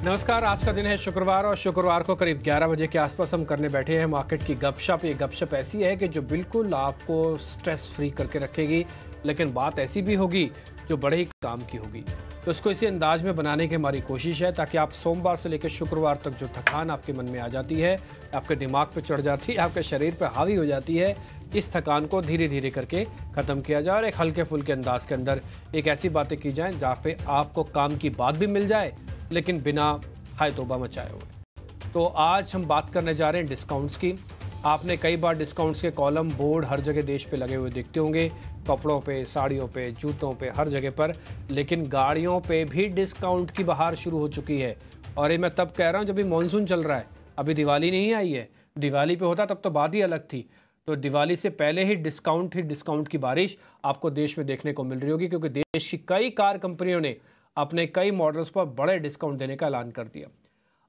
नमस्कार। आज का दिन है शुक्रवार और शुक्रवार को करीब 11 बजे के आसपास हम करने बैठे हैं मार्केट की गपशप। ये गपशप ऐसी है कि जो बिल्कुल आपको स्ट्रेस फ्री करके रखेगी, लेकिन बात ऐसी भी होगी जो बड़े ही काम की होगी। तो इसको इसी अंदाज में बनाने की हमारी कोशिश है ताकि आप सोमवार से लेकर शुक्रवार तक जो थकान आपके मन में आ जाती है, आपके दिमाग पे चढ़ जाती है, आपके शरीर पे हावी हो जाती है, इस थकान को धीरे धीरे करके ख़त्म किया जाए और एक हल्के फुल्के अंदाज के अंदर एक ऐसी बातें की जाएं जहाँ पे आपको काम की बात भी मिल जाए, लेकिन बिना हाय तौबा मचाए हुए। तो आज हम बात करने जा रहे हैं डिस्काउंट्स की। आपने कई बार डिस्काउंट्स के कॉलम बोर्ड हर जगह देश पे लगे हुए देखते होंगे, कपड़ों पे, साड़ियों पे, जूतों पे, हर जगह पर। लेकिन गाड़ियों पे भी डिस्काउंट की बहार शुरू हो चुकी है और ये मैं तब कह रहा हूँ जब भी मानसून चल रहा है। अभी दिवाली नहीं आई है, दिवाली पे होता तब तो बात ही अलग थी। तो दिवाली से पहले ही डिस्काउंट की बारिश आपको देश में देखने को मिल रही होगी, क्योंकि देश की कई कार कंपनियों ने अपने कई मॉडल्स पर बड़े डिस्काउंट देने का ऐलान कर दिया।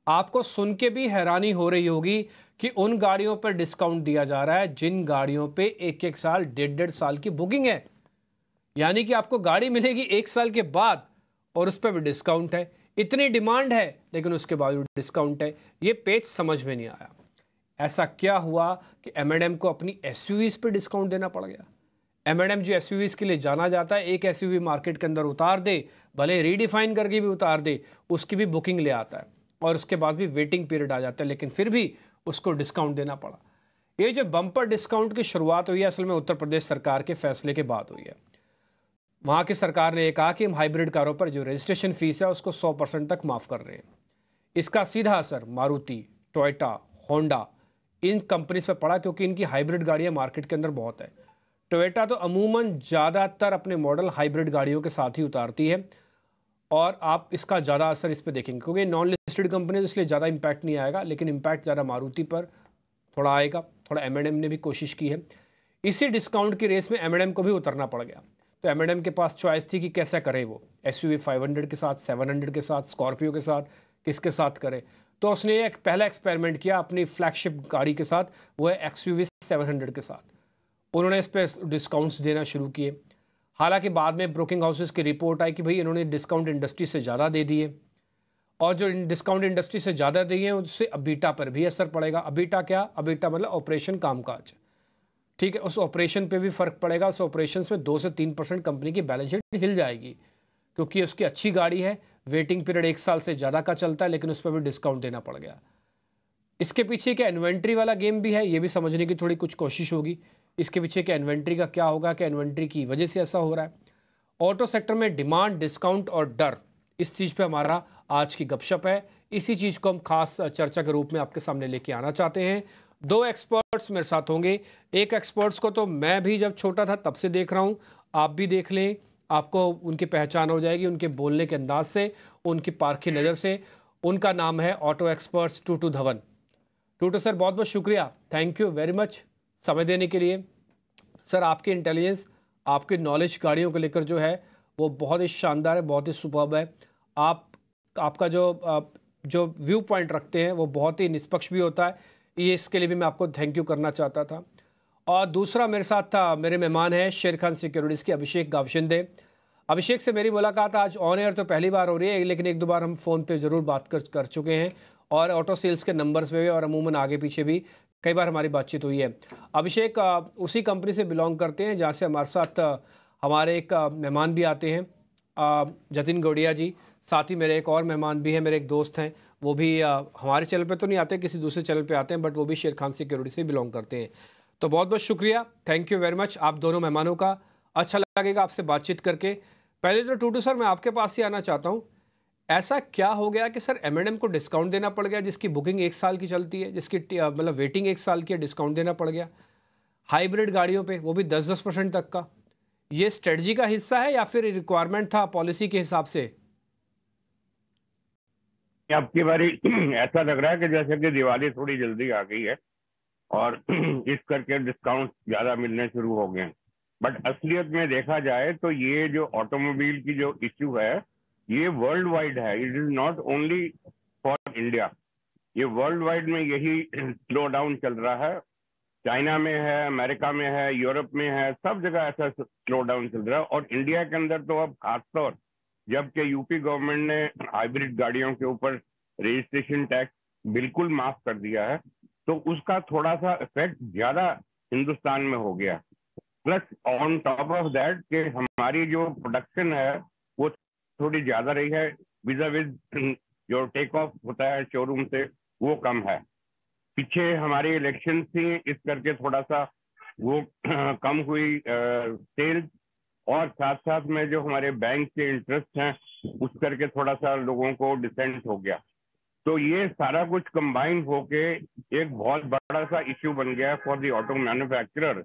आपको सुन के भी हैरानी हो रही होगी कि उन गाड़ियों पर डिस्काउंट दिया जा रहा है जिन गाड़ियों पे एक एक साल, डेढ़ साल की बुकिंग है। यानी कि आपको गाड़ी मिलेगी 1 साल के बाद और उस पर भी डिस्काउंट है। इतनी डिमांड है लेकिन उसके बावजूद डिस्काउंट है। ये पेज समझ में नहीं आया। ऐसा क्या हुआ कि M&M को अपनी SUVs पे डिस्काउंट देना पड़ गया? M&M जो SUVs के लिए जाना जाता है, एक SUV मार्केट के अंदर उतार दे, भले रीडिफाइन करके भी उतार दे, उसकी भी बुकिंग ले आता है और उसके बाद भी वेटिंग पीरियड आ जाता है, लेकिन फिर भी उसको डिस्काउंट देना पड़ा। ये जो बम्पर डिस्काउंट की शुरुआत हुई है, असल में उत्तर प्रदेश सरकार के फैसले के बाद हुई है। वहाँ की सरकार ने कहा कि हम हाइब्रिड कारों पर जो रजिस्ट्रेशन फीस है उसको 100% तक माफ़ कर रहे हैं। इसका सीधा असर मारुति, टोयोटा, होंडा, इन कंपनीज पर पड़ा, क्योंकि इनकी हाइब्रिड गाड़ियाँ मार्केट के अंदर बहुत है। टोयोटा तो अमूमन ज़्यादातर अपने मॉडल हाइब्रिड गाड़ियों के साथ ही उतारती है और आप इसका ज़्यादा असर इस पर देखेंगे, क्योंकि नॉन लिस्टेड कंपनी तो इसलिए ज़्यादा इम्पैक्ट नहीं आएगा, लेकिन इम्पैक्ट ज़्यादा मारुति पर थोड़ा आएगा। थोड़ा M&M ने भी कोशिश की है। इसी डिस्काउंट की रेस में M&M को भी उतरना पड़ गया। तो M&M के पास चॉइस थी कि कैसा करे वो, SUV 500 के साथ, 700 के साथ, स्कॉर्पियो के साथ, किसके साथ करे। तो उसने एक पहला एक्सपेरिमेंट किया अपनी फ्लैगशिप गाड़ी के साथ, वो है XUV 700 के साथ। उन्होंने इस पर डिस्काउंट्स देना शुरू किए। हालांकि बाद में ब्रोकिंग हाउसेस की रिपोर्ट आई कि भाई इन्होंने डिस्काउंट इंडस्ट्री से ज़्यादा दे दिए और जो डिस्काउंट इंडस्ट्री से ज़्यादा दिए हैं उससे अबीटा पर भी असर पड़ेगा। अबीटा क्या? अबीटा मतलब ऑपरेशन, कामकाज, ठीक है। उस ऑपरेशन पे भी फ़र्क पड़ेगा। उस ऑपरेशन में 2 से 3% कंपनी की बैलेंस शीट हिल जाएगी, क्योंकि उसकी अच्छी गाड़ी है, वेटिंग पीरियड 1 साल से ज़्यादा का चलता है, लेकिन उस पर भी डिस्काउंट देना पड़ गया। इसके पीछे क्या इन्वेंट्री वाला गेम भी है, ये भी समझने की थोड़ी कुछ कोशिश होगी। इसके पीछे क्या इन्वेंट्री का क्या होगा, क्या इन्वेंट्री की वजह से ऐसा हो रहा है। ऑटो सेक्टर में डिमांड, डिस्काउंट और डर, इस चीज़ पे हमारा आज की गपशप है। इसी चीज़ को हम खास चर्चा के रूप में आपके सामने लेके आना चाहते हैं। 2 एक्सपर्ट्स मेरे साथ होंगे। एक एक्सपर्ट्स को तो मैं भी जब छोटा था तब से देख रहा हूँ, आप भी देख लें, आपको उनकी पहचान हो जाएगी उनके बोलने के अंदाज से, उनकी पारखी नज़र से। उनका नाम है ऑटो एक्सपर्ट्स टूटू धवन। टूटू सर, बहुत बहुत शुक्रिया, थैंक यू वेरी मच समय देने के लिए। सर, आपकी इंटेलिजेंस, आपकी नॉलेज गाड़ियों को लेकर जो है वो बहुत ही शानदार है, बहुत ही सुपर्ब है। आपका जो व्यू पॉइंट रखते हैं वो बहुत ही निष्पक्ष भी होता है। ये इसके लिए भी मैं आपको थैंक यू करना चाहता था। और दूसरा मेरे साथ था, मेरे मेहमान हैं शेर खान सिक्योरिटीज़ के अभिषेक गावशिंदे। अभिषेक से मेरी मुलाकात आज ऑन एयर तो पहली बार हो रही है, लेकिन 1-2 बार हम फ़ोन पे ज़रूर बात कर चुके हैं और ऑटो सेल्स के नंबर्स पे भी और अमूमन आगे पीछे भी कई बार हमारी बातचीत हुई है। अभिषेक उसी कंपनी से बिलोंग करते हैं जहाँ से हमारे साथ हमारे एक मेहमान भी आते हैं, जतिन गौड़िया जी। साथ ही मेरे एक और मेहमान भी हैं, मेरे एक दोस्त हैं, वो भी हमारे चैनल पे तो नहीं आते, किसी दूसरे चैनल पे आते हैं, बट वो भी शेर खान सिक्योरिटी से बिलोंग करते हैं। तो बहुत बहुत शुक्रिया, थैंक यू वेरी मच आप दोनों मेहमानों का। अच्छा लगेगा आपसे बातचीत करके। पहले तो टूटू सर, मैं आपके पास ही आना चाहता हूँ। ऐसा क्या हो गया कि सर M&M को डिस्काउंट देना पड़ गया, जिसकी बुकिंग 1 साल की चलती है, जिसकी मतलब वेटिंग 1 साल की है, डिस्काउंट देना पड़ गया हाइब्रिड गाड़ियों पे, वो भी 10% तक का। ये स्ट्रेटजी का हिस्सा है या फिर रिक्वायरमेंट था पॉलिसी के हिसाब से? आपकी बारी ऐसा लग रहा है कि जैसे कि दिवाली थोड़ी जल्दी आ गई है और इस करके डिस्काउंट ज्यादा मिलने शुरू हो गए हैं। बट असलियत में देखा जाए तो ये जो ऑटोमोबाइल की जो इश्यू है ये वर्ल्ड वाइड है। It is not only for India, ये वर्ल्ड वाइड में यही स्लो डाउन चल रहा है। चाइना में है, अमेरिका में है, यूरोप में है, सब जगह ऐसा स्लो डाउन चल रहा है। और इंडिया के अंदर तो अब खासतौर जबकि यूपी गवर्नमेंट ने हाइब्रिड गाड़ियों के ऊपर रजिस्ट्रेशन टैक्स बिल्कुल माफ कर दिया है, तो उसका थोड़ा सा इफेक्ट ज्यादा हिंदुस्तान में हो गया। Plus on top of that कि हमारी जो प्रोडक्शन है वो थोड़ी ज्यादा रही है, विजा विज जो टेक ऑफ होता है शोरूम से वो कम है। पीछे हमारी इलेक्शन थी, इस करके थोड़ा सा वो कम हुई सेल्स, और साथ साथ में जो हमारे बैंक के इंटरेस्ट हैं उस करके थोड़ा सा लोगों को डिसेंट हो गया। तो ये सारा कुछ कंबाइन होके एक बहुत बड़ा सा इश्यू बन गया फॉर द ऑटो मैन्युफैक्चरर,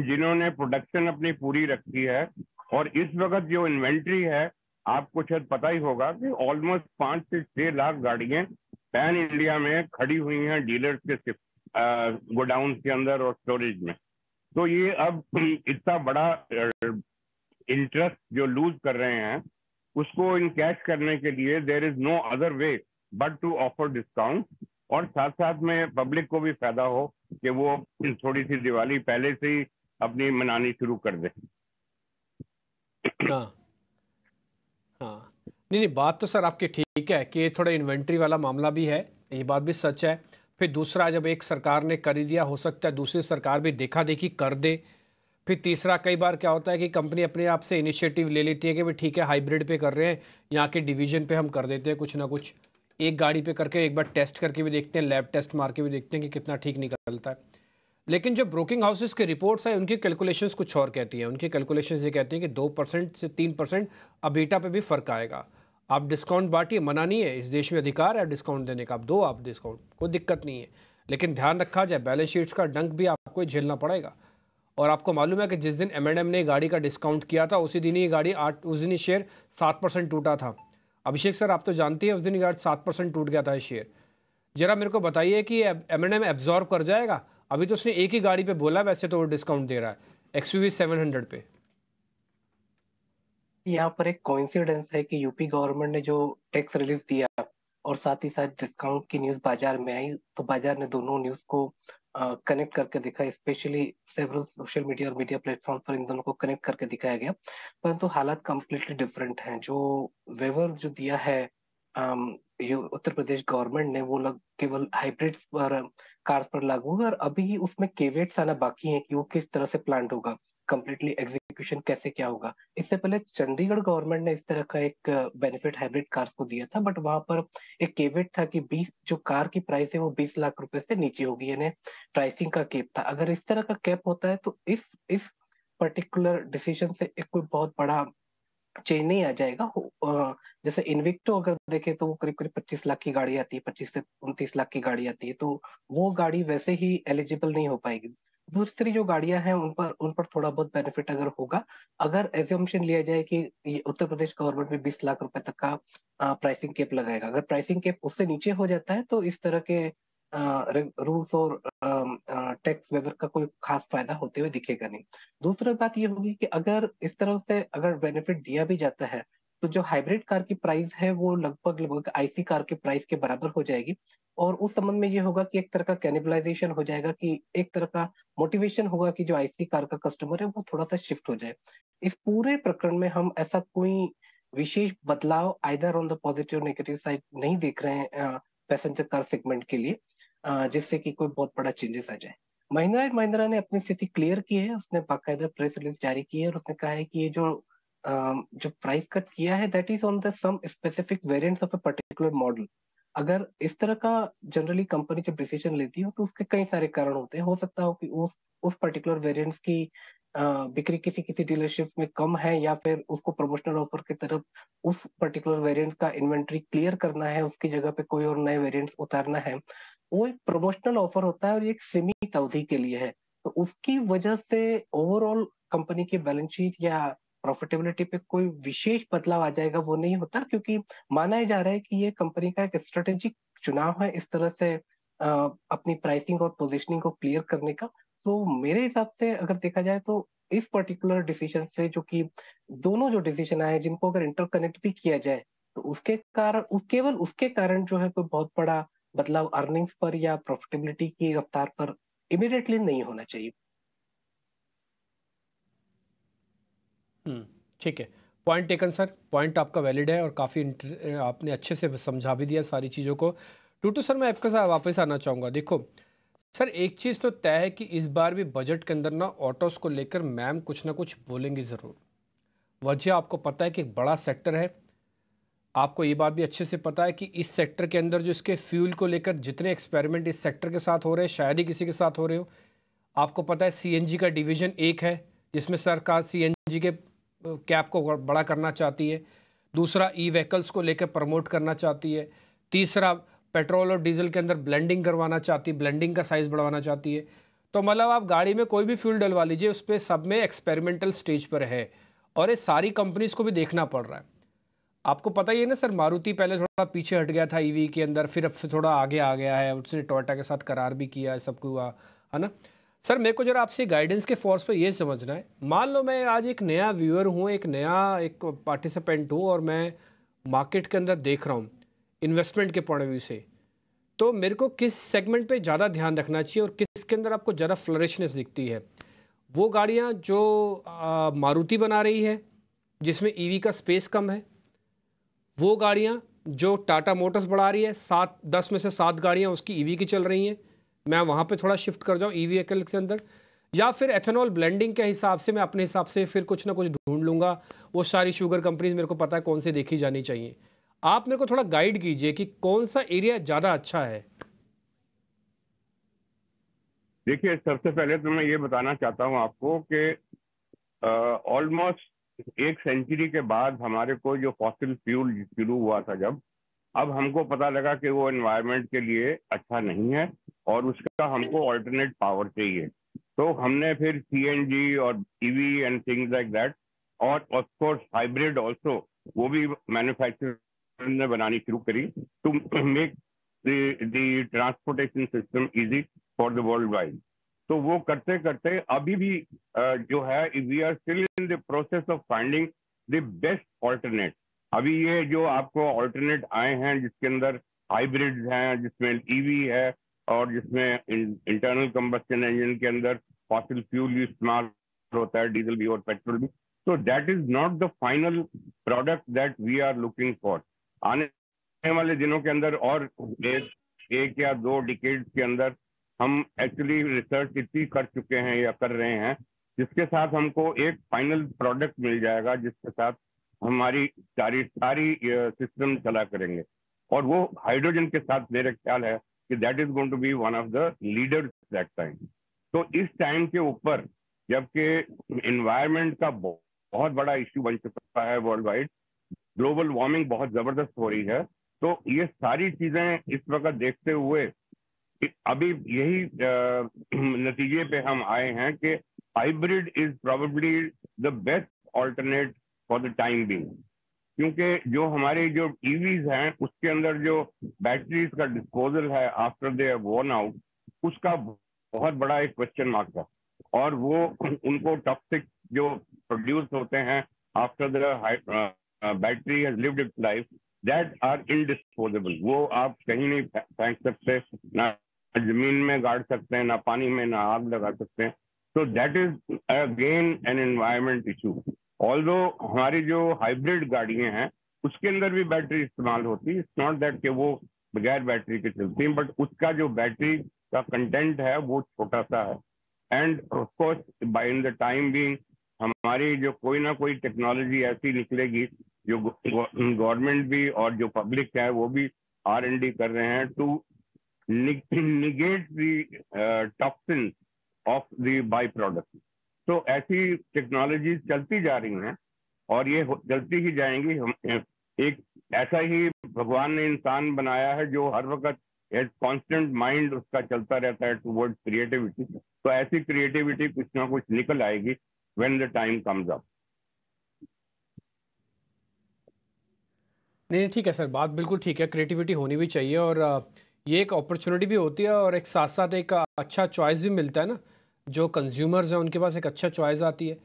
जिन्होंने प्रोडक्शन अपनी पूरी रखी है। और इस वक्त जो इन्वेंट्री है, आपको शायद पता ही होगा कि ऑलमोस्ट 5 से 6 लाख गाड़ियां पैन इंडिया में खड़ी हुई हैं डीलर्स के गोडाउन के अंदर और स्टोरेज में। तो ये अब इतना बड़ा इंटरेस्ट जो लूज कर रहे हैं उसको इनकैश करने के लिए there is no other way but to offer discount, और साथ साथ में पब्लिक को भी फायदा हो कि वो थोड़ी सी दिवाली पहले से ही अपनी मनानी शुरू कर दे। हाँ हाँ, नहीं बात तो सर आपकी ठीक है कि ये थोड़ा इन्वेंट्री वाला मामला भी है, ये बात भी सच है। फिर दूसरा, जब एक सरकार ने कर ही दिया, हो सकता है दूसरी सरकार भी देखा देखी कर दे। फिर तीसरा, कई बार क्या होता है कि कंपनी अपने आप से इनिशिएटिव ले लेती है कि भाई ठीक है हाइब्रिड पे कर रहे हैं, यहाँ के डिवीजन पे हम कर देते हैं कुछ ना कुछ, एक गाड़ी पे करके एक बार टेस्ट करके भी देखते हैं, लैब टेस्ट मार के भी देखते हैं कि कितना ठीक निकलता है। लेकिन जो ब्रोकिंग हाउसेस की रिपोर्ट्स हैं उनकी कैलकुलेशंस कुछ और कहती हैं। उनकी कैलकुलेशंस ये कहती हैं कि 2% से 3% अबीटा पे भी फ़र्क आएगा। आप डिस्काउंट बांटिए, मना नहीं है, इस देश में अधिकार है डिस्काउंट देने का, आप दो, आप डिस्काउंट, कोई दिक्कत नहीं है। लेकिन ध्यान रखा जाए, बैलेंस शीट्स का डंक भी आपको ही झेलना पड़ेगा। और आपको मालूम है कि जिस दिन M&M ने गाड़ी का डिस्काउंट किया था उसी दिन ही गाड़ी उस दिन ही शेयर 7% टूटा था। अभिषेक सर, आप तो जानते हैं उस दिन ही गाड़ी 7% टूट गया था शेयर। जरा मेरे को बताइए कि M&M एब्जॉर्ब कर जाएगा? अभी तो उसने एक ही गाड़ी पे बोला, वैसे तो वो डिस्काउंट दे रहा है XUV 700 पे। यहाँ पर एक कोइंसिडेंस है कि यूपी गवर्नमेंट ने जो टैक्स रिलीफ दिया और साथ ही साथ डिस्काउंट की न्यूज बाजार में आई, तो बाजार ने दोनों न्यूज को कनेक्ट करके दिखा। स्पेशली सेवरल सोशल मीडिया और मीडिया प्लेटफॉर्म पर इन दोनों को कनेक्ट करके दिखाया गया, परंतु हालात कंप्लीटली डिफरेंट हैं। जो वेवर जो दिया है उत्तर प्रदेश गवर्नमेंट ने, वो केवल हाइब्रिड पर कार्स पर लागू है, और अभी उसमें केवेट्स आना बाकी है कि वो किस तरह से प्लांट होगा, कंप्लीटली एग्जीक्यूशन कैसे क्या होगा। इससे पहले चंडीगढ़ गवर्नमेंट ने इस तरह का एक बेनिफिट हाइब्रिड कार्स को दिया था, बट वहां पर एक केवेट था कि 20 जो कार की प्राइस है वो 20 लाख रुपए से नीचे होगी, यानी प्राइसिंग का कैप था। अगर इस तरह का कैप होता है तो इस पर्टिकुलर डिसीजन से एक कोई बहुत बड़ा चेंज नहीं आ जाएगा। जैसे इन्विक्टो अगर देखें तो वो करीब करीब 25 लाख की गाड़ी आती है, 25 से 29 लाख की गाड़ी आती है, तो वो गाड़ी वैसे ही एलिजिबल नहीं हो पाएगी। दूसरी जो गाड़ियां हैं उन पर थोड़ा बहुत बेनिफिट अगर होगा, अगर एज्यूम्पशन लिया जाए कि ये उत्तर प्रदेश गवर्नमेंट में 20 लाख रुपए तक का प्राइसिंग कैप लगाएगा, अगर प्राइसिंग कैप उससे नीचे हो जाता है तो इस तरह के रूल्स और टैक्स वेवर का कोई खास फायदा होते हुए दिखेगा नहीं। दूसरी बात ये होगी कि अगर इस तरह से अगर बेनिफिट दिया भी जाता है तो जो हाइब्रिड कार की प्राइस है वो लगभग लगभग आईसी कार के प्राइस के बराबर हो जाएगी, और उस संबंध में ये होगा कि एक तरह का कैनिबलाइजेशन हो जाएगा, कि एक तरह का मोटिवेशन होगा कि जो आईसी कार का कस्टमर है वो थोड़ा सा शिफ्ट हो जाए। इस पूरे प्रकरण में हम ऐसा कोई विशेष बदलाव either on the positive negative side नहीं देख रहे हैं पैसेंजर कार सेगमेंट के लिए, जिससे कि कोई बहुत बड़ा चेंजेस आ जाए। महिंद्रा एंड महिंद्रा ने अपनी स्थिति क्लियर की है, उसने बाकायदा प्रेस रिलीज जारी की है और उसने कहा है कि ये जो प्राइस कट किया है that is on the some specific variants of a particular model. अगर इस तरह का जनरली कंपनी जब डिसीजन लेती हो तो उसके कई सारे कारण होते हैं। हो सकता हो कि उस पर्टिकुलर वेरिएंट्स की बिक्री किसी किसी डीलरशिप्स में कम है, या फिर उसको प्रमोशनल ऑफर की तरफ उस पर्टिकुलर वेरिएंट्स का इन्वेंट्री क्लियर करना है, उसकी जगह पे कोई और नए वेरिएंट्स उतारना है। वो एक प्रमोशनल ऑफर होता है और ये एक सीमित अवधि के लिए है, तो उसकी वजह से ओवरऑल कंपनी की बैलेंस शीट या प्रॉफिटेबिलिटी पे कोई विशेष बदलाव आ जाएगा वो नहीं होता, क्योंकि माना जा रहा है कि ये कंपनी का एक स्ट्रेटेजिक चुनाव है इस तरह से अपनी प्राइसिंग और पोजीशनिंग को क्लियर करने का। तो मेरे हिसाब से अगर देखा जाए तो इस पर्टिकुलर डिसीजन से, जो कि दोनों जो डिसीजन आए जिनको अगर इंटरकनेक्ट भी किया जाए, तो उसके कारण केवल उसके कारण जो है कोई बहुत बड़ा बदलाव अर्निंग्स पर या प्रॉफिटेबिलिटी की रफ्तार पर इमीडिएटली नहीं होना चाहिए। ठीक है, पॉइंट टेकन सर, पॉइंट आपका वैलिड है और काफ़ी आपने अच्छे से समझा भी दिया सारी चीज़ों को। टूटू सर, मैं आपके साथ वापस आना चाहूँगा। देखो सर, एक चीज़ तो तय है कि इस बार भी बजट के अंदर ना ऑटोज़ को लेकर मैम कुछ ना कुछ बोलेंगी ज़रूर। वजह आपको पता है कि एक बड़ा सेक्टर है, आपको ये बात भी अच्छे से पता है कि इस सेक्टर के अंदर जो इसके फ्यूल को लेकर जितने एक्सपेरिमेंट इस सेक्टर के साथ हो रहे हैं शायद ही किसी के साथ हो रहे हो। आपको पता है सीएनजी का डिवीज़न एक है जिसमें सरकार सीएनजी के कैप को बड़ा करना चाहती है, दूसरा ई व्हीकल्स को लेकर प्रमोट करना चाहती है, तीसरा पेट्रोल और डीजल के अंदर ब्लेंडिंग करवाना चाहती है, ब्लेंडिंग का साइज़ बढ़वाना चाहती है। तो मतलब आप गाड़ी में कोई भी फ्यूल डलवा लीजिए, उस पर सब में एक्सपेरिमेंटल स्टेज पर है और ये सारी कंपनीज़ को भी देखना पड़ रहा है। आपको पता ही है ना सर, मारुति पहले थोड़ा पीछे हट गया था ईवी के अंदर, फिर अब से थोड़ा आगे आ गया है, उसने टोयोटा के साथ करार भी किया है, सब कुछ हुआ है ना। सर मेरे को जरा आपसे गाइडेंस के फोर्स पे ये समझना है, मान लो मैं आज एक नया व्यूअर हूँ, एक पार्टिसिपेंट हूँ और मैं मार्केट के अंदर देख रहा हूँ इन्वेस्टमेंट के पॉइंट ऑफ व्यू से, तो मेरे को किस सेगमेंट पे ज़्यादा ध्यान रखना चाहिए और किसके अंदर आपको ज़्यादा फ्लरिशनेस दिखती है? वो गाड़ियाँ जो मारुति बना रही है जिसमें ईवी का स्पेस कम है, वो गाड़ियाँ जो टाटा मोटर्स बढ़ा रही है, 10 में से 7 गाड़ियाँ उसकी ईवी की चल रही हैं, मैं वहाँ पे थोड़ा शिफ्ट कर जाऊँ ईवी व्हीकल के अंदर, या फिर एथेनॉल ब्लेंडिंग के हिसाब से मैं अपने हिसाब से फिर कुछ ना कुछ ढूंढ लूँगा। वो सारी शुगर कंपनीज मेरे को पता है कौन सी देखी जानी चाहिए। आप मेरे को थोड़ा गाइड कीजिए कि कौन सा एरिया ज़्यादा अच्छा है। देखिए, सबसे पहले तो मैं ये बताना चाहता हूँ आपको कि ऑलमोस्ट एक सेंचुरी के बाद हमारे को जो फॉसिल फ्यूल शुरू हुआ था, जब अब हमको पता लगा कि वो एनवायरनमेंट के लिए अच्छा नहीं है और उसका हमको ऑल्टरनेट पावर चाहिए, तो हमने फिर सीएनजी और EV and things like that, और ऑफ कोर्स हाइब्रिड ऑल्सो, वो भी मैन्युफैक्चरर ने बनानी शुरू करी to make the transportation system easy for the world wide. तो वो करते करते अभी भी जो है, we are still in the process of finding the best alternate. अभी ये जो आपको ऑल्टरनेट आए हैं जिसके अंदर हाइब्रिड हैं, जिसमें ईवी है और जिसमें इंटरनल कंबस्शन इंजन के अंदर फॉसिल फ्यूल इस्तेमाल होता है, डीजल भी और पेट्रोल भी, तो that is not the final product that we are looking for. आने वाले दिनों के अंदर और एक या 2 डिकेड्स के अंदर हम एक्चुअली रिसर्च इतनी कर चुके हैं या कर रहे हैं जिसके साथ हमको एक फाइनल प्रोडक्ट मिल जाएगा जिसके साथ हमारी सारी सिस्टम चला करेंगे, और वो हाइड्रोजन के साथ मेरा ख्याल है कि that is going to be one of the leaders that time. तो इस टाइम के ऊपर, जबकि एनवायरनमेंट का बहुत बड़ा इश्यू बन चुका है वर्ल्ड वाइड, ग्लोबल वार्मिंग बहुत जबरदस्त हो रही है, तो ये सारी चीजें इस वक्त देखते हुए अभी यही नतीजे पे हम आए हैं कि hybrid is probably the best alternate for the time being, क्योंकि जो हमारे जो ईवीज हैं उसके अंदर जो बैटरीज का डिस्पोजल है आफ्टर दे वर्न आउट, उसका बहुत बड़ा एक क्वेश्चन मार्क था, और वो उनको टॉक्सिक जो प्रोड्यूस होते हैं after the battery has lived its life, that are indisposable. वो आप कहीं नहीं फेंक सकते, ना जमीन में गाड़ सकते हैं, ना पानी में, ना आग लगा सकते हैं। तो that is again an environment issue. Although हमारी जो हाइब्रिड गाड़ियां हैं उसके अंदर भी बैटरी इस्तेमाल होती है, इट्स नॉट दैट कि वो बगैर बैटरी के चलती हैं, बट उसका जो बैटरी का कंटेंट है वो छोटा सा है। And of course by in the time being हमारी जो कोई ना कोई टेक्नोलॉजी ऐसी निकलेगी जो गवर्नमेंट भी और जो पब्लिक है वो भी R&D कर रहे हैं to negate the toxins of the byproduct। तो ऐसी टेक्नोलॉजी चलती जा रही हैं और ये चलती ही जाएंगी। हम एक ऐसा ही भगवान ने इंसान बनाया है जो हर वक्त कांस्टेंट माइंड उसका चलता रहता है टुवर्ड्स क्रिएटिविटी, तो ऐसी क्रिएटिविटी कुछ ना कुछ निकल आएगी when the time comes up. नहीं ठीक है सर, बात बिल्कुल ठीक है, क्रिएटिविटी होनी भी चाहिए और ये एक अपॉर्चुनिटी भी होती है और एक साथ साथ एक अच्छा चॉइस भी मिलता है ना, जो कंज्यूमर्स हैं उनके पास एक अच्छा चॉइस आती है।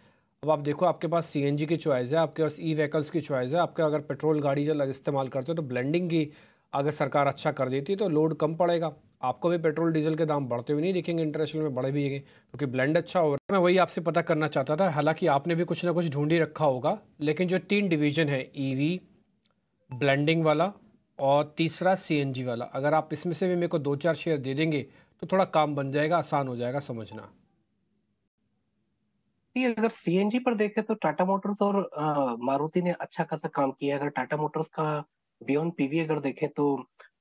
अब आप देखो, आपके पास सीएनजी की चॉइस है, आपके पास ई व्हीकल्स की चॉइस है, आपके अगर पेट्रोल गाड़ी जब इस्तेमाल करते हो तो ब्लेंडिंग की अगर सरकार अच्छा कर देती है तो लोड कम पड़ेगा आपको भी पेट्रोल डीजल के दाम बढ़ते हुए नहीं दिखेंगे, इंटरनेशनल में बढ़े भी हैं क्योंकि ब्लेंड अच्छा हो रहा है। मैं वही आपसे पता करना चाहता था, हालांकि आपने भी कुछ ना कुछ ढूंढ ही रखा होगा, लेकिन जो 3 डिवीजन है, ईवी, ब्लेंडिंग वाला और तीसरा सीएनजी वाला, अगर आप इसमें से भी मेरे को 2-4 शेयर दे देंगे तो थोड़ा काम बन जाएगा, आसान हो जाएगा समझना। अगर सीएनजी पर देखें तो टाटा मोटर्स और मारुति ने अच्छा खासा काम किया है। अगर टाटा मोटर्स का बियॉन्ड पीवी अगर देखें तो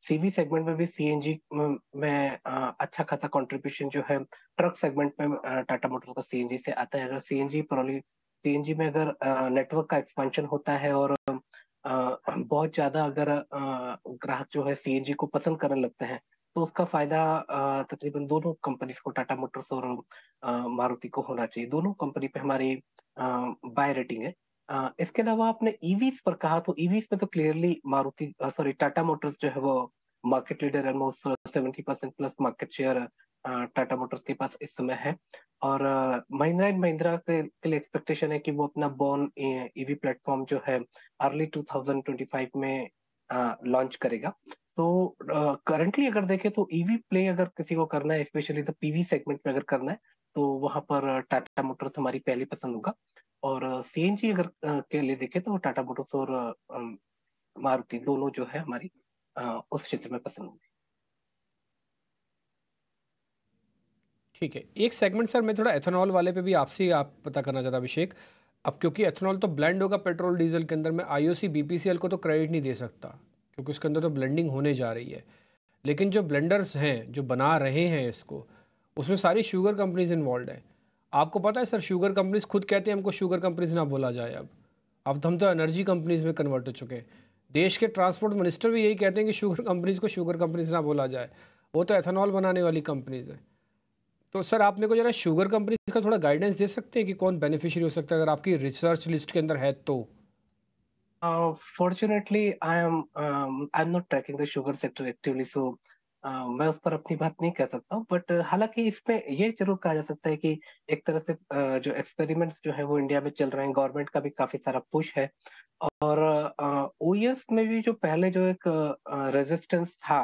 सीवी सेगमेंट में भी सीएनजी में अच्छा खासा कंट्रीब्यूशन जो है ट्रक सेगमेंट में टाटा मोटर्स का सीएनजी से आता है। अगर सीएनजी में अगर नेटवर्क का एक्सपेंशन होता है और बहुत ज्यादा अगर ग्राहक जो है सीएनजी को पसंद करने लगते हैं तो उसका फायदा तकरीबन दोनों कंपनीज को, टाटा मोटर्स और मारुति को होना चाहिए। दोनों कंपनी पे हमारी बाय रेटिंग है। इसके अलावा आपने ईवीज पर कहा तो ईवीज में तो क्लियरली टाटा मोटर्स जो है वो market leader, almost 70% plus market share Tata Motors के पास इस समय है। और महिंद्रा एंड महिंद्रा के लिए एक्सपेक्टेशन है कि वो अपना बॉर्न ईवी प्लेटफॉर्म जो है अर्ली 2025 में लॉन्च करेगा। तो करंटली अगर देखें तो ईवी प्ले अगर किसी को करना है, स्पेशली तो पीवी सेगमेंट में अगर करना है, तो वहां पर टाटा मोटर्स हमारी पहली पसंद होगा। और सीएनजी अगर के लिए देखें तो टाटा मोटर्स और मारुति दोनों जो है हमारी उस क्षेत्र में पसंद होगी। ठीक है, एक सेगमेंट सर मैं थोड़ा एथेनॉल वाले पे भी आपसे आप पता करना चाहता अभिषेक। अब क्योंकि एथेनॉल तो ब्लेंड होगा पेट्रोल डीजल के अंदर, मैं आईओसी बीपीसीएल को तो क्रेडिट नहीं दे सकता क्योंकि उसके अंदर तो ब्लेंडिंग होने जा रही है, लेकिन जो ब्लेंडर्स हैं जो बना रहे हैं इसको, उसमें सारी शुगर कंपनीज इन्वॉल्व हैं। आपको पता है सर, शुगर कंपनीज खुद कहते हैं हमको शुगर कंपनीज ना बोला जाए। अब तो हम तो एनर्जी कंपनीज में कन्वर्ट हो चुके हैं। देश के ट्रांसपोर्ट मिनिस्टर भी यही कहते हैं कि शुगर कंपनीज को शुगर कंपनीज ना बोला जाए, वो तो एथेनॉल बनाने वाली कंपनीज है। तो सर आप मेरे को जरा शुगर कंपनीज का थोड़ा गाइडेंस दे सकते हैं कि कौन बेनिफिशियरी हो सकता है, अगर आपकी रिसर्च लिस्ट के अंदर है तो। Fortunately I am not tracking the sugar sector actively, so मैं उस पर अपनी बात नहीं कह सकता हूँ। बट हालांकि इसमें ये जरूर कहा जा सकता है कि एक तरह से जो एक्सपेरिमेंट्स जो है वो इंडिया में चल रहे हैं, गवर्नमेंट का भी काफी सारा पुश है। और ओईएस में भी जो पहले जो एक रेजिस्टेंस था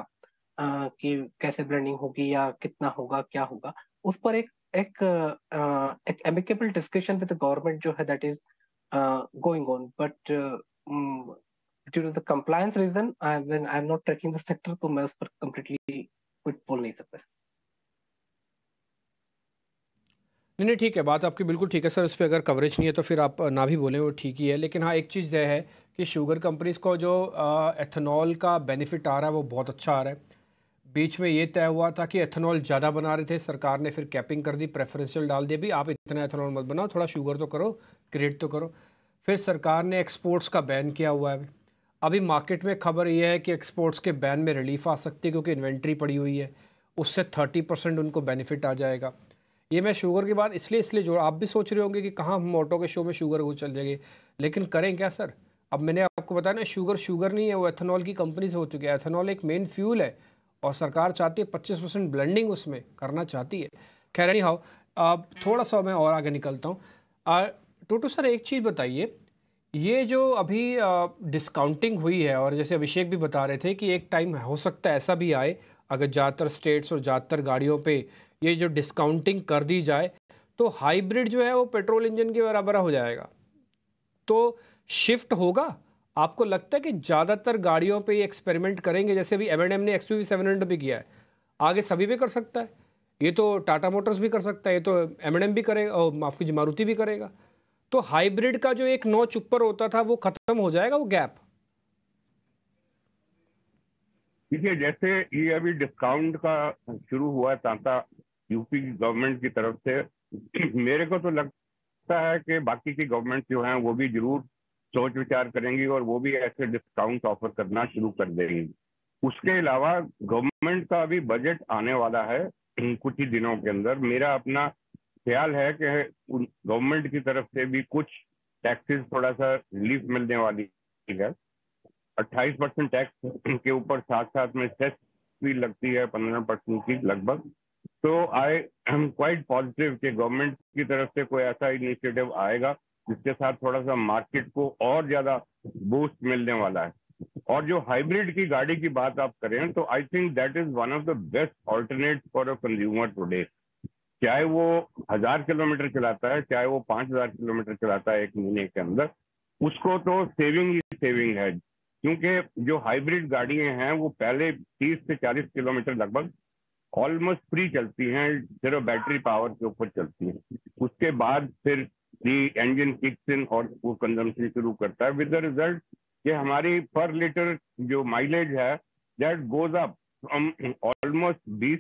कि कैसे ब्लेंडिंग होगी या कितना होगा क्या होगा, उस पर एक एक amicable discussion with the government जो है that is going on. But due to the compliance reason I am not tracking the sector, तो मैं उस पर कंप्लीटली कुछ बोल नहीं सकता। नहीं नहीं ठीक है, बात आपकी बिल्कुल ठीक है सर, उस पर अगर कवरेज नहीं है तो फिर आप ना भी बोलें, वो ठीक ही है। लेकिन हाँ एक चीज़ यह है कि शुगर कंपनीज़ को जो एथेनॉल का बेनिफिट आ रहा है वो बहुत अच्छा आ रहा है। बीच में ये तय हुआ था कि एथेनॉल ज़्यादा बना रहे थे, सरकार ने फिर कैपिंग कर दी, प्रेफरेंशियल डाल दिया, भी आप इतना एथेनॉल मत बनाओ, थोड़ा शुगर तो करो, क्रिएट तो करो। फिर सरकार ने एक्सपोर्ट्स का बैन किया हुआ है। अभी मार्केट में खबर ये है कि एक्सपोर्ट्स के बैन में रिलीफ आ सकती है क्योंकि इन्वेंट्री पड़ी हुई है, उससे 30% उनको बेनिफिट आ जाएगा। ये मैं शुगर की बात इसलिए जो आप भी सोच रहे होंगे कि कहाँ हम ऑटो के शो में शुगर को चल जाएंगे, लेकिन करें क्या सर। अब मैंने आपको बताया ना, शुगर नहीं है, वो एथेनॉल की कंपनी से हो चुकी है। एथेनॉल एक मेन फ्यूल है और सरकार चाहती है 25% ब्लेंडिंग उसमें करना चाहती है। खैर नहीं हाउ, अब थोड़ा सा मैं और आगे निकलता हूँ। टोटो सर एक चीज़ बताइए, ये जो अभी डिस्काउंटिंग हुई है, और जैसे अभिषेक भी बता रहे थे कि एक टाइम हो सकता है ऐसा भी आए अगर ज़्यादातर स्टेट्स और ज़्यादातर गाड़ियों पे ये जो डिस्काउंटिंग कर दी जाए तो हाइब्रिड जो है वो पेट्रोल इंजन के बराबर हो जाएगा, तो शिफ्ट होगा। आपको लगता है कि ज़्यादातर गाड़ियों पे ये एक्सपेरिमेंट करेंगे, जैसे अभी M&M ने XUV 700 भी किया है, आगे सभी पे कर सकता है, ये तो टाटा मोटर्स भी कर सकता है, ये तो M&M भी करेगा और माफ कीजिए मारुति भी करेगा। तो हाइब्रिड का जो एक नॉच ऊपर होता था वो खत्म हो जाएगा, वो गैप। देखिए, जैसे ये अभी डिस्काउंट का शुरू हुआ तांता यूपी गवर्नमेंट की तरफ से, मेरे को तो लगता है कि बाकी की गवर्नमेंट जो हैं वो भी जरूर सोच विचार करेंगी और वो भी ऐसे डिस्काउंट ऑफर करना शुरू कर देंगी। उसके अलावा गवर्नमेंट का अभी बजट आने वाला है कुछ ही दिनों के अंदर। मेरा अपना ख्याल है कि गवर्नमेंट की तरफ से भी कुछ टैक्सेस थोड़ा सा रिलीफ मिलने वाली है। 28% टैक्स के ऊपर साथ साथ में सेस भी लगती है 15% की लगभग। तो आई एम क्वाइट पॉजिटिव कि गवर्नमेंट की तरफ से कोई ऐसा इनिशिएटिव आएगा जिसके साथ थोड़ा सा मार्केट को और ज्यादा बूस्ट मिलने वाला है। और जो हाइब्रिड की गाड़ी की बात आप करें तो I think that is one of the best alternate for a consumer today. चाहे वो 1000 किलोमीटर चलाता है, चाहे वो 5000 किलोमीटर चलाता है एक महीने के अंदर, उसको तो सेविंग ही सेविंग है। क्योंकि जो हाइब्रिड गाड़ियां हैं वो पहले 30 से 40 किलोमीटर लगभग ऑलमोस्ट फ्री चलती हैं, सिर्फ बैटरी पावर के ऊपर चलती हैं। उसके बाद फिर दी इंजन किक्स इन और वो कंजम्पशन शुरू करता है, विद द रिजल्ट कि हमारी पर लीटर जो माइलेज है that goes up from almost 20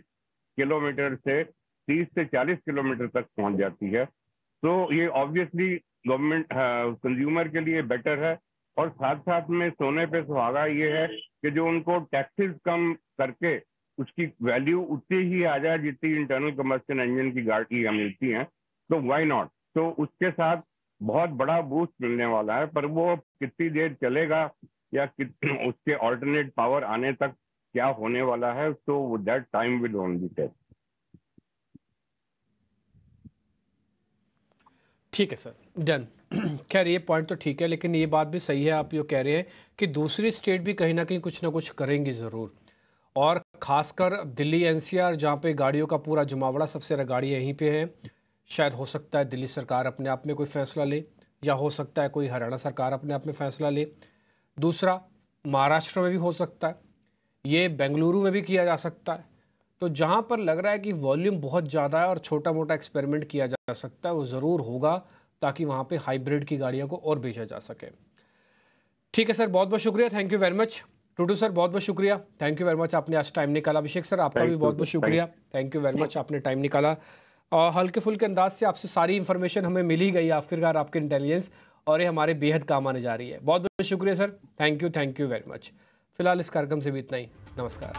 kilometre से 30 से 40 किलोमीटर तक पहुंच जाती है। तो ये ऑब्वियसली गवर्नमेंट कंज्यूमर के लिए बेटर है। और साथ साथ में सोने पे सुहागा ये है कि जो उनको टैक्सेस कम करके उसकी वैल्यू उतनी ही आ जाए जितनी इंटरनल कम्बस्शन इंजन की गाड़ी मिलती है, तो व्हाई नॉट। तो उसके साथ बहुत बड़ा बूस्ट मिलने वाला है, पर वो कितनी देर चलेगा या उसके ऑल्टरनेट पावर आने तक क्या होने वाला है, तो that time will only tell. ठीक है सर, डन। खैर ये पॉइंट तो ठीक है, लेकिन ये बात भी सही है, आप ये कह रहे हैं कि दूसरी स्टेट भी कहीं ना कुछ करेंगी ज़रूर, और ख़ासकर दिल्ली एनसीआर जहाँ पे गाड़ियों का पूरा जमावड़ा, सबसे ज़्यादा गाड़ी यहीं पे है। शायद हो सकता है दिल्ली सरकार अपने आप में कोई फ़ैसला ले, या हो सकता है कोई हरियाणा सरकार अपने आप में फ़ैसला ले। दूसरा, महाराष्ट्र में भी हो सकता है, ये बेंगलुरु में भी किया जा सकता है। तो जहाँ पर लग रहा है कि वॉल्यूम बहुत ज़्यादा है और छोटा मोटा एक्सपेरिमेंट किया जा सकता है, वो ज़रूर होगा, ताकि वहाँ पे हाइब्रिड की गाड़ियों को और बेचा जा सके। ठीक है सर, बहुत बहुत शुक्रिया, थैंक यू वेरी मच। टूडू सर बहुत बहुत शुक्रिया, थैंक यू वेरी मच, आपने आज टाइम निकाला। अभिषेक सर आपका भी बहुत बहुत शुक्रिया, थैंक यू वेरी मच, आपने टाइम निकाला। और हल्के फुल्के अंदाज से आपसे सारी इन्फॉर्मेशन हमें मिल ही गई आखिरकार, आपके इंटेलिजेंस, और ये हमारे बेहद काम आने जा रही है। बहुत बहुत शुक्रिया sir, thank you very much. फिलहाल इस कार्यक्रम से भी इतना ही, नमस्कार।